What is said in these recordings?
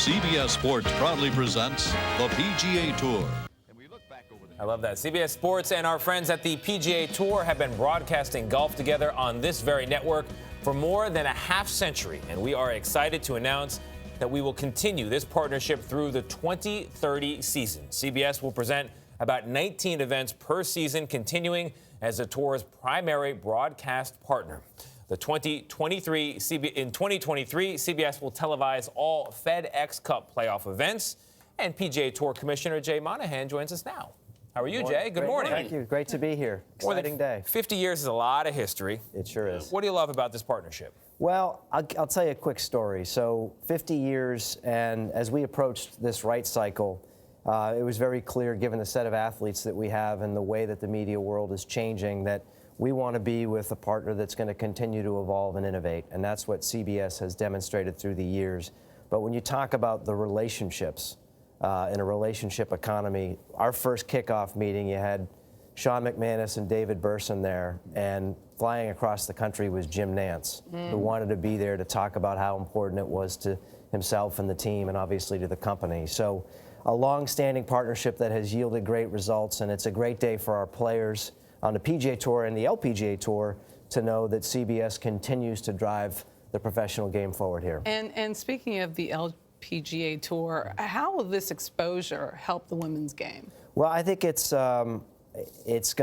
CBS Sports proudly presents the PGA Tour. I love that. CBS Sports and our friends at the PGA Tour have been broadcasting golf together on this very network for more than a half century, and we are excited to announce that we will continue this partnership through the 2030 season. CBS will present about 19 events per season, continuing as the tour's primary broadcast partner. In 2023, CBS will televise all FedEx Cup playoff events, and PGA Tour Commissioner Jay Monahan joins us now. How are you, Jay? Good morning. Thank you. Great to be here. Exciting day. 50 years is a lot of history. It sure is. What do you love about this partnership? Well, I'll tell you a quick story. So 50 years, and as we approached this right cycle, it was very clear, given the set of athletes that we have and the way that the media world is changing, that we want to be with a partner that's going to continue to evolve and innovate. And that's what CBS has demonstrated through the years. But when you talk about the relationships, in a relationship economy, our first kickoff meeting, you had Sean McManus and David Burson there, and flying across the country was Jim Nance, who wanted to be there to talk about how important it was to himself and the team and obviously to the company. So a long-standing partnership that has yielded great results, and it's a great day for our players on the PGA Tour and the LPGA Tour to know that CBS continues to drive the professional game forward here. And speaking of the LPGA Tour, how will this exposure help the women's game? Well, I think it's going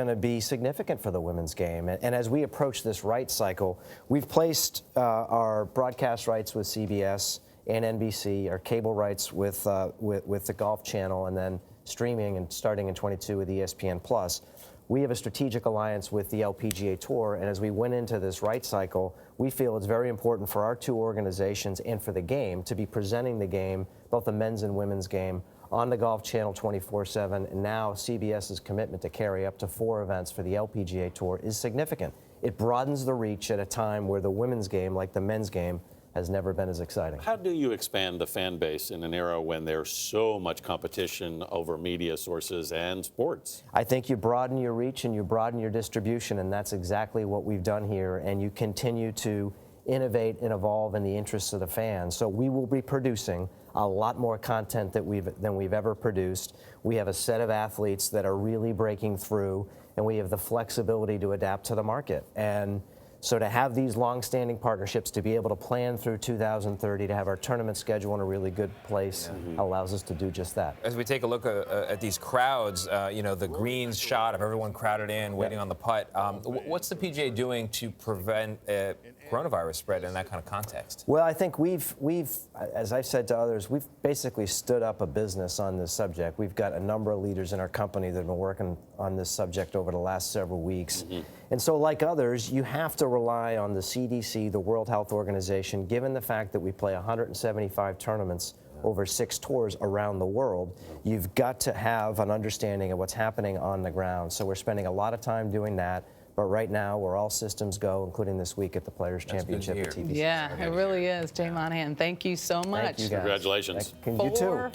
to be significant for the women's game. And as we approach this right cycle, we've placed our broadcast rights with CBS and NBC, our cable rights with the Golf Channel, and then streaming and starting in 22 with ESPN+. We have a strategic alliance with the LPGA Tour, and as we went into this right cycle, we feel it's very important for our two organizations and for the game to be presenting the game, both the men's and women's game, on the Golf Channel 24/7, and now CBS's commitment to carry up to 4 events for the LPGA Tour is significant. It broadens the reach at a time where the women's game, like the men's game, has never been as exciting. How do you expand the fan base in an era when there's so much competition over media sources and sports? I think you broaden your reach and you broaden your distribution, and that's exactly what we've done here, and you continue to innovate and evolve in the interests of the fans. So we will be producing a lot more content than we've ever produced. We have a set of athletes that are really breaking through, and we have the flexibility to adapt to the market. And so to have these long-standing partnerships, to be able to plan through 2030, to have our tournament schedule in a really good place, allows us to do just that. As we take a look at these crowds, you know, the greens shot of everyone crowded in, waiting on the putt. What's the PGA doing to prevent coronavirus spread in that kind of context? Well, I think we've, as I've said to others, we've basically stood up a business on this subject. We've got a number of leaders in our company that have been working on this subject over the last several weeks. And so like others, you have to rely on the CDC, the World Health Organization, given the fact that we play 175 tournaments over 6 tours around the world. You've got to have an understanding of what's happening on the ground. So we're spending a lot of time doing that. But right now, we're all systems go, including this week at the Players' Championship at TV. Yeah, it really is. Jay Monahan, thank you so much. Thank you guys. Congratulations. You too.